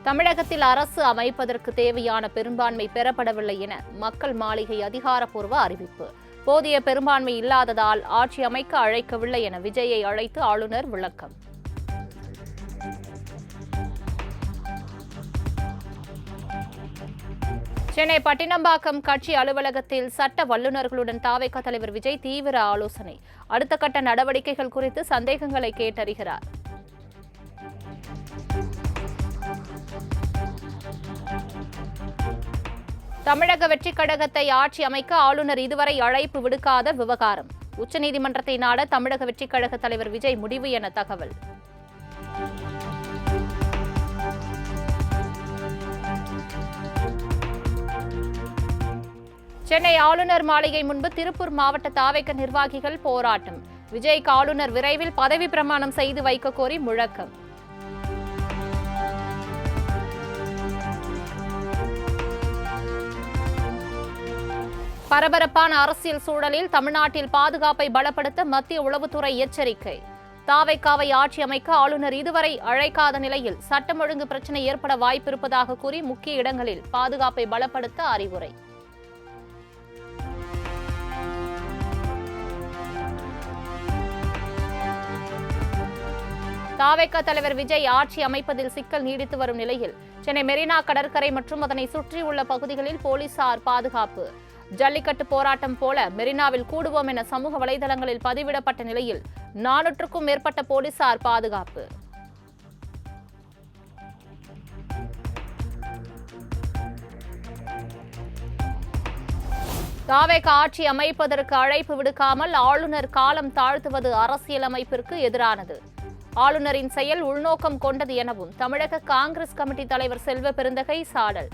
தமிழகத்தில் அரசு அமைப்பதற்கு தேவையான பெரும்பான்மை பெறப்படவில்லை என மக்கள் மாளிகை அதிகாரப்பூர்வ அறிவிப்பு. போதிய பெரும்பான்மை இல்லாததால் ஆட்சி அமைக்க அழைக்கவில்லை என விஜயை அழைத்து ஆளுநர் விளக்கம். சென்னை பட்டினம்பாக்கம் கட்சி அலுவலகத்தில் சட்ட வல்லுநர்களுடன் தாவேகா தலைவர் விஜய் தீவிர ஆலோசனை. அடுத்த கட்ட நடவடிக்கைகள் குறித்து சந்தேகங்களை கேட்டறிகிறார். தமிழக வெற்றிக் கழகத்தை ஆட்சி அமைக்க ஆளுநர் இதுவரை அழைப்பு விடுக்காத விவகாரம். உச்சநீதிமன்றத்தை நாட தமிழக வெற்றிக் கழக தலைவர் விஜய் முடிவு என தகவல். சென்னை ஆளுநர் மாளிகை முன்பு திருப்பூர் மாவட்ட தாவேகா நிர்வாகிகள் போராட்டம். விஜய்க்கு ஆளுநர் விரைவில் பதவி பிரமாணம் செய்து வைக்க கோரி முழக்கம். பரபரப்பான அரசியல் சூழலில் தமிழ்நாட்டில் பாதுகாப்பை பலப்படுத்த மத்திய உளவுத்துறை எச்சரிக்கை. தாவேகாவை ஆட்சி அமைக்க ஆளுநர் இதுவரை அழைக்காத நிலையில் சட்டம் ஒழுங்கு பிரச்சினை ஏற்பட வாய்ப்பிருப்பதாக கூறி முக்கிய இடங்களில் பாதுகாப்பை பலப்படுத்த அறிவுரை. தாவேகா தலைவர் விஜய் ஆட்சி அமைப்பதில் சிக்கல் நீடித்து வரும் நிலையில் சென்னை மெரினா கடற்கரை மற்றும் அதனை சுற்றியுள்ள பகுதிகளில் போலீசார் பாதுகாப்பு. ஜல்லிக்கட்டு போராட்டம் போல மெரினாவில் கூடுவோம் என சமூக வலைதளங்களில் பதிவிடப்பட்ட நிலையில் 400க்கும் மேற்பட்ட போலீசார் பாதுகாப்பு. தாவேகா ஆட்சி அமைப்பதற்கு அழைப்பு விடுக்காமல் ஆளுநர் காலம் தாழ்த்துவது அரசியலமைப்பிற்கு எதிரானது. ஆளுநரின் செயல் உள்நோக்கம் கொண்டது எனவும் தமிழக காங்கிரஸ் கமிட்டி தலைவர் செல்வ பெருந்தகை சாடல்.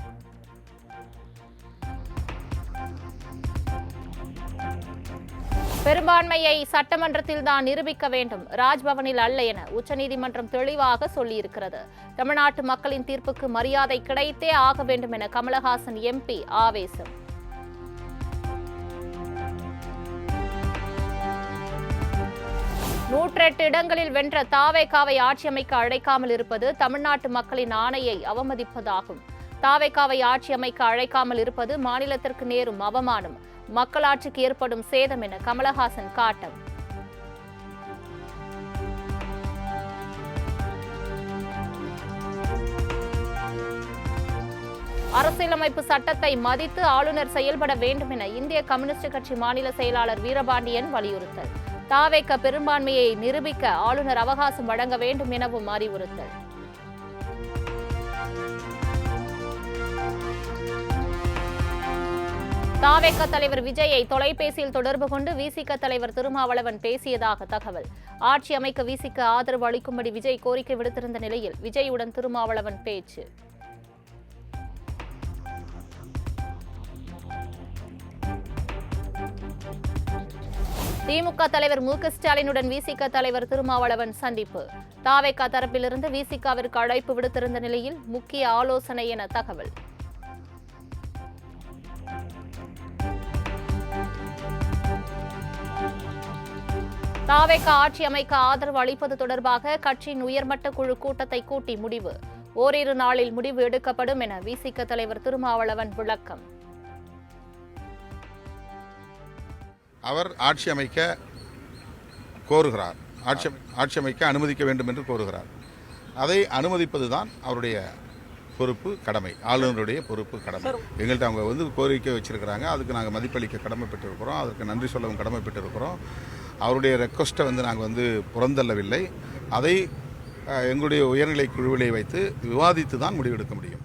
பெரும்பான்மையை சட்டமன்றத்தில் தான் நிரூபிக்க வேண்டும், ராஜ்பவனில் அல்ல என உச்சநீதிமன்றம் தெளிவாக சொல்லியிருக்கிறது. தமிழ்நாட்டு மக்களின் தீர்ப்புக்கு மரியாதை கிடைத்தே ஆக வேண்டும் என கமலஹாசன் எம்பி ஆவேசம். நூற்றெட்டு இடங்களில் வென்ற தாவேகாவை ஆட்சி அமைக்க அழைக்காமல் இருப்பது தமிழ்நாட்டு மக்களின் ஆணையை அவமதிப்பதாகும். தாவேகாவை ஆட்சி அமைக்க அழைக்காமல் இருப்பது மாநிலத்திற்கு நேரும் அவமானம், மக்களாட்சிக்கு ஏற்படும் சேதம் என கமலஹாசன் காட்டம். அரசியலமைப்பு சட்டத்தை மதித்து ஆளுநர் செயல்பட வேண்டும் என இந்திய கம்யூனிஸ்ட் கட்சி மாநில செயலாளர் வீரபாண்டியன் வலியுறுத்தல். தாவேகா பெரும்பான்மையை நிரூபிக்க ஆளுநர் அவகாசம் வழங்க வேண்டும் எனவும் அறிவுறுத்தல். தாவேகா தலைவர் விஜயை தொலைபேசியில் தொடர்பு கொண்டு விசிக தலைவர் திருமாவளவன் பேசியதாக தகவல். ஆட்சி அமைக்க விசிக ஆதரவு அளிக்கும்படி விஜய் கோரிக்கை விடுத்திருந்த நிலையில் விஜயுடன் திருமாவளவன் பேச்சு. திமுக தலைவர் மு க ஸ்டாலினுடன் விசிக தலைவர் திருமாவளவன் சந்திப்பு. தாவேகா தரப்பிலிருந்து விசிகாவிற்கு அழைப்பு விடுத்திருந்த நிலையில் முக்கிய ஆலோசனை என தகவல். தாவேகா ஆட்சி அமைக்க ஆதரவு அளிப்பது தொடர்பாக கட்சியின் உயர்மட்ட குழு கூட்டத்தை கூட்டி முடிவு. ஓரிரு நாளில் முடிவு எடுக்கப்படும் என விசிக தலைவர் திருமாவளவன் விளக்கம். அவர் ஆட்சி அமைக்க கோருகிறார், ஆட்சி அமைக்க அனுமதிக்க வேண்டும் என்று கோருகிறார். அதை அனுமதிப்பதுதான் அவருடைய பொறுப்பு, கடமை, ஆளுநருடைய பொறுப்பு, கடமை. எங்கள்கிட்ட அவங்க கோரிக்கை வச்சிருக்கிறாங்க, அதுக்கு நாங்கள் மதிப்பளிக்க கடமைப்பட்டிருக்கிறோம், அதற்கு நன்றி சொல்லவும் கடமைப்பட்டிருக்கிறோம். அவருடைய ரெக்வஸ்ட்டை நாங்கள் புறந்தள்ளவில்லை. அதை எங்களுடைய உயர்நிலை குழுவிலை வைத்து விவாதித்து தான் முடிவெடுக்க முடியும்.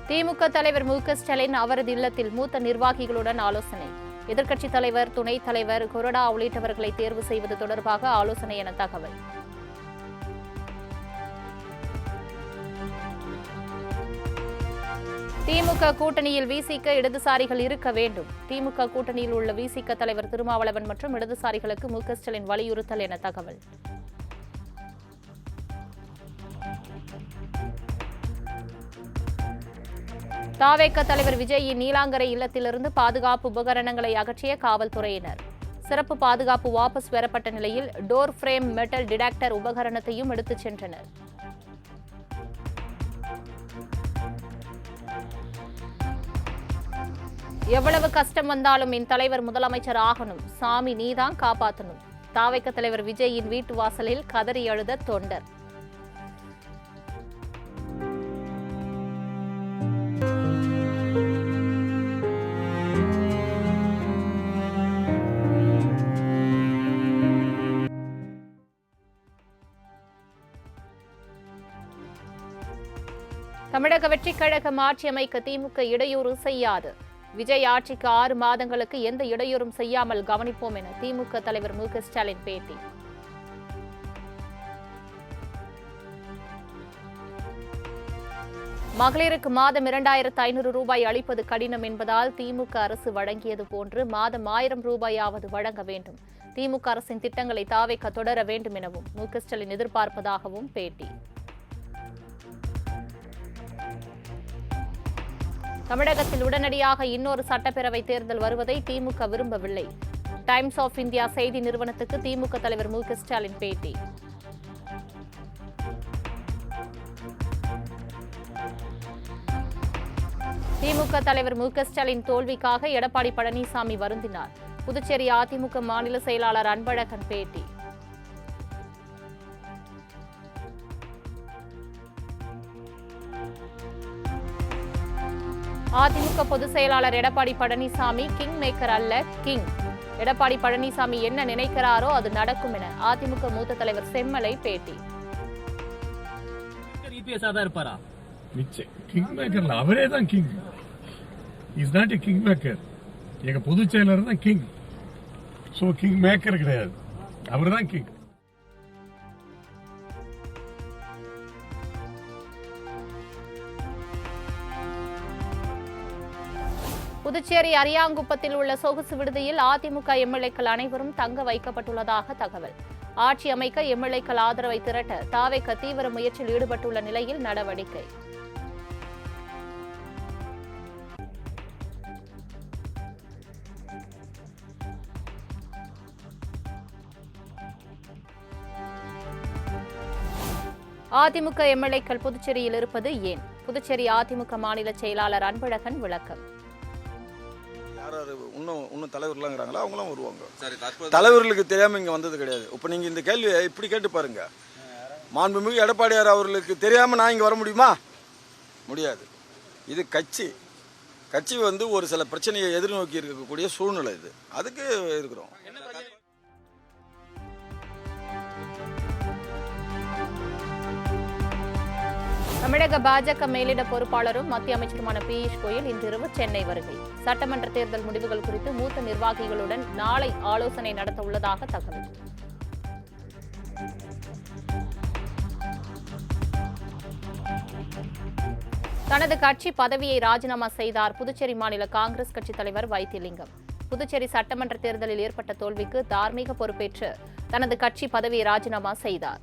திமுக தலைவர் மு க ஸ்டாலின் அவரது இல்லத்தில் மூத்த நிர்வாகிகளுடன் ஆலோசனை. எதிர்க்கட்சித் தலைவர், துணைத் தலைவர், கொறடா உள்ளிட்டவர்களை தேர்வு செய்வது தொடர்பாக ஆலோசனை என தகவல். திமுக கூட்டணியில் விசிக இடதுசாரிகள் இருக்க வேண்டும். திமுக கூட்டணியில் உள்ள விசிக தலைவர் திருமாவளவன் மற்றும் இடதுசாரிகளுக்கு மு க ஸ்டாலின் வலியுறுத்தல் என தகவல். தாவேகா தலைவர் விஜயின் நீலாங்கரை இல்லத்திலிருந்து பாதுகாப்பு உபகரணங்களை அகற்றிய காவல்துறையினர். சிறப்பு பாதுகாப்பு வாபஸ் பெறப்பட்ட நிலையில் டோர் ஃப்ரேம் மெட்டல் டிடெக்டர் உபகரணத்தையும் எடுத்துச் சென்றனர். எவ்வளவு கஷ்டம் வந்தாலும் என் தலைவர் முதலமைச்சர் ஆகணும், சாமி நீதான் காப்பாற்றணும். தாவைக்க தலைவர் விஜயின் வீட்டு வாசலில் கதறி அழுத தொண்டர். தமிழக வெற்றிக் கழகம் ஆட்சி அமைக்க திமுக இடையூறு செய்யாது. விஜய் ஆட்சிக்கு 6 மாதங்களுக்கு எந்த இடையூறும் செய்யாமல் கவனிப்போம் என திமுக தலைவர் மு க ஸ்டாலின் பேட்டி. மகளிருக்கு மாதம் 2500 ரூபாய் அளிப்பது கடினம் என்பதால் திமுக அரசு வழங்கியது போன்று மாதம் 1000 ரூபாயாவது வழங்க வேண்டும். திமுக அரசின் திட்டங்களை தாவேக்க தொடர வேண்டும் எனவும் மு க ஸ்டாலின் எதிர்பார்ப்பதாகவும் பேட்டி. தமிழகத்தில் உடனடியாக இன்னொரு சட்டப்பேரவை தேர்தல் வருவதை திமுக விரும்பவில்லை. டைம்ஸ் ஆஃப் இந்தியா செய்தி நிறுவனத்துக்கு திமுக தலைவர் மு க ஸ்டாலின் பேட்டி. திமுக தலைவர் மு க ஸ்டாலின் தோல்விக்காக எடப்பாடி பழனிசாமி வருந்தினார். புதுச்சேரி அதிமுக மாநில செயலாளர் அன்பழகன் பேட்டி. அதிமுக பொதுச் செயலாளர் எடப்பாடி பழனிசாமி கிங் மேக்கர் அல்ல, கிங். எடப்பாடி பழனிசாமி என்ன நினைக்கிறாரோ அது நடக்கும் என அதிமுக மூத்த தலைவர் செம்மலை பேட்டி. அவரே தான் king. Is not a king maker. எங்க பொதுச் செயலாளர் தான் கிங். சோ கிங் மேக்கர் கிடையாது, அவர் தான் கிங். புதுச்சேரி அரியாங்குப்பத்தில் உள்ள சொகுசு விடுதியில் அதிமுக எம்எல்ஏக்கள் அனைவரும் தங்க வைக்கப்பட்டுள்ளதாக தகவல். ஆட்சி அமைக்க எம்எல்ஏக்கள் ஆதரவை திரட்ட தாவேக்க தீவிர முயற்சியில் ஈடுபட்டுள்ள நிலையில் நடவடிக்கை. அதிமுக எம்எல்ஏக்கள் புதுச்சேரியில் இருப்பது ஏன்? புதுச்சேரி அதிமுக மாநில செயலாளர் அன்பழகன் விளக்கம். இன்னும் தலைவர்களாங்கிறாங்களா, அவங்களாம் வருவாங்க. தலைவர்களுக்கு தெரியாம இங்க வந்தது கிடையாது. இப்ப நீங்க இந்த கேள்வியை இப்படி கேட்டு பாருங்க. மாண்புமிகு எடப்பாடியார் அவர்களுக்கு தெரியாம நான் இங்க வர முடியுமா? முடியாது. இது கட்சி ஒரு சில பிரச்சனையை எதிர்நோக்கி இருக்கக்கூடிய சூழ்நிலை. இது அதுக்கு இருக்கிறோம். தமிழக பாஜக மேலிட பொறுப்பாளரும் மத்திய அமைச்சருமான பியூஷ் கோயல் இன்றிரவு சென்னை வருகை. சட்டமன்ற தேர்தல் முடிவுகள் குறித்து மூத்த நிர்வாகிகளுடன் நாளை ஆலோசனை நடத்த உள்ளதாக தகவல். தனது கட்சி பதவியை ராஜினாமா செய்தார் புதுச்சேரி மாநில காங்கிரஸ் கட்சி தலைவர் வைத்திலிங்கம். புதுச்சேரி சட்டமன்ற தேர்தலில் ஏற்பட்ட தோல்விக்கு தார்மீக பொறுப்பேற்று தனது கட்சி பதவியை ராஜினாமா செய்தார்.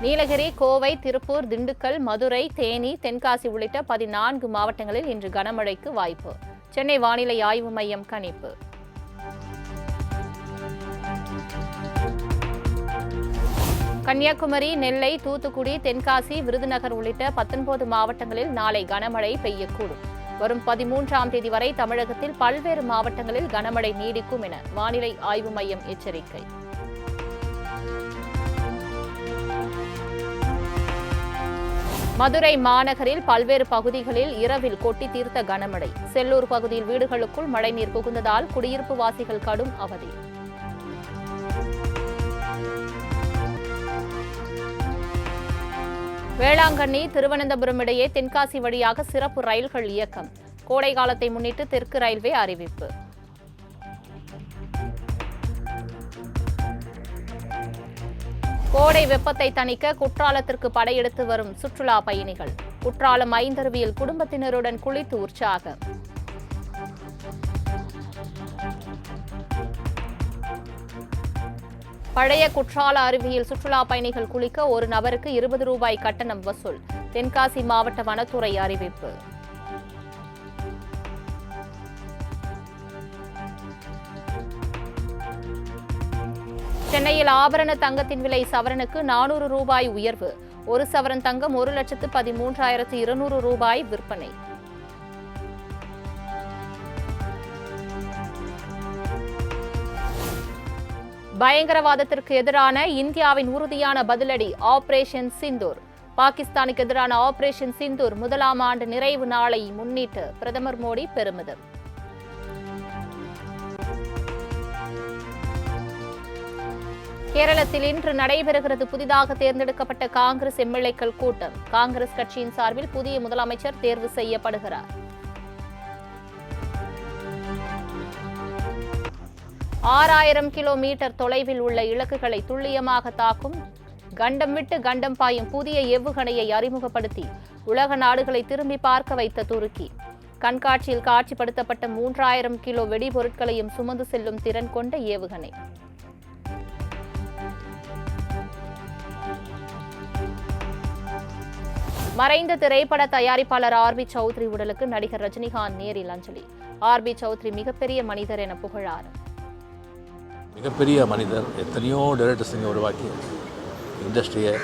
நீலகிரி, கோவை, திருப்பூர், திண்டுக்கல், மதுரை, தேனி, தென்காசி உள்ளிட்ட 14 மாவட்டங்களில் இன்று கனமழைக்கு வாய்ப்பு. சென்னை வானிலை ஆய்வு மையம் கணிப்பு. கன்னியாகுமரி, நெல்லை, தூத்துக்குடி, தென்காசி, விருதுநகர் உள்ளிட்ட 19 மாவட்டங்களில் நாளை கனமழை பெய்யக்கூடும். வரும் 13ஆம் தேதி வரை தமிழகத்தில் பல்வேறு மாவட்டங்களில் கனமழை நீடிக்கும் என வானிலை ஆய்வு மையம் எச்சரிக்கை. மதுரை மாநகரில் பல்வேறு பகுதிகளில் இரவில் கொட்டி தீர்த்த கனமழை. செல்லூர் பகுதியில் வீடுகளுக்குள் மழைநீர் புகுந்ததால் குடியிருப்பு வாசிகள் கடும் அவதி. வேளாங்கண்ணி, திருவனந்தபுரம் இடையே தென்காசி வழியாக சிறப்பு ரயில்கள் இயக்கம். கோடை காலத்தை முன்னிட்டு தெற்கு ரயில்வே அறிவிப்பு. கோடை வெப்பத்தை தணிக்க குற்றாலத்திற்கு படையெடுத்து வரும் சுற்றுலா பயணிகள். குற்றாலம் ஐந்தருவியில் குடும்பத்தினருடன் குளித்து உற்சாகம். பழைய குற்றால அருவியில் சுற்றுலா பயணிகள் குளிக்க ஒரு நபருக்கு 20 ரூபாய் கட்டணம் வசூல். தென்காசி மாவட்ட வனத்துறை அறிவிப்பு. சென்னையில் ஆபரண தங்கத்தின் விலை சவரனுக்கு 400 ரூபாய் உயர்வு. ஒரு சவரன் தங்கம் 1,13,200 ரூபாய் விற்பனை. பயங்கரவாதத்திற்கு எதிரான இந்தியாவின் உறுதியான பதிலடி ஆபரேஷன் சிந்தூர். பாகிஸ்தானுக்கு எதிரான ஆபரேஷன் சிந்தூர் 1ஆம் ஆண்டு நிறைவு நாளை முன்னிட்டு பிரதமர் மோடி பெருமிதம். கேரளத்தில் இன்று நடைபெறுகிறது புதிதாக தேர்ந்தெடுக்கப்பட்ட காங்கிரஸ் எம்எல்ஏக்கள் கூட்டம். காங்கிரஸ் கட்சியின் சார்பில் புதிய முதலமைச்சர் தேர்வு செய்யப்படுகிறார். 6000 கிலோமீட்டர் தொலைவில் உள்ள இலக்குகளை துல்லியமாக தாக்கும் கண்டம் விட்டு கண்டம் பாயும் புதிய ஏவுகணையை அறிமுகப்படுத்தி உலக நாடுகளை திரும்பி பார்க்க வைத்த துருக்கி. கண்காட்சியில் காட்சிப்படுத்தப்பட்ட 3000 கிலோ வெடிபொருட்களையும் சுமந்து செல்லும் திறன் கொண்ட ஏவுகணை. மறைந்த திரைப்பட தயாரிப்பாளர் ஆர்.பி. சௌத்ரி உடலுக்கு நடிகர் ரஜினிகாந்த் நேரில் அஞ்சலி. ஆர்.பி. சௌத்ரி மிகப்பெரிய மனிதர் என புகழார். மிகப்பெரிய மனிதர், எத்தனையோ டைரக்டர்ஸுங்க உருவாக்கி இண்டஸ்ட்ரியை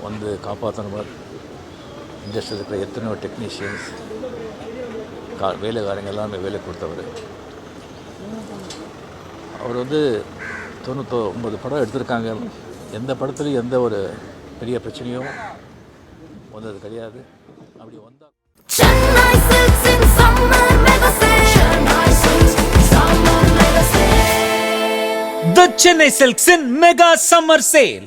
வந்து காப்பாற்றணும். இண்டஸ்ட்ரியில் இருக்கிற எத்தனையோ டெக்னீஷியன்ஸ் வேலைக்காரங்க எல்லாமே வேலை கொடுத்தவர். அவர் வந்து 99 படம் எடுத்திருக்காங்க. எந்த படத்துலையும் எந்த ஒரு பெரிய பிரச்சனையும் வந்தது கிடையாது. அப்படி வந்தால் The Chennai Silks in Mega Summer Sale.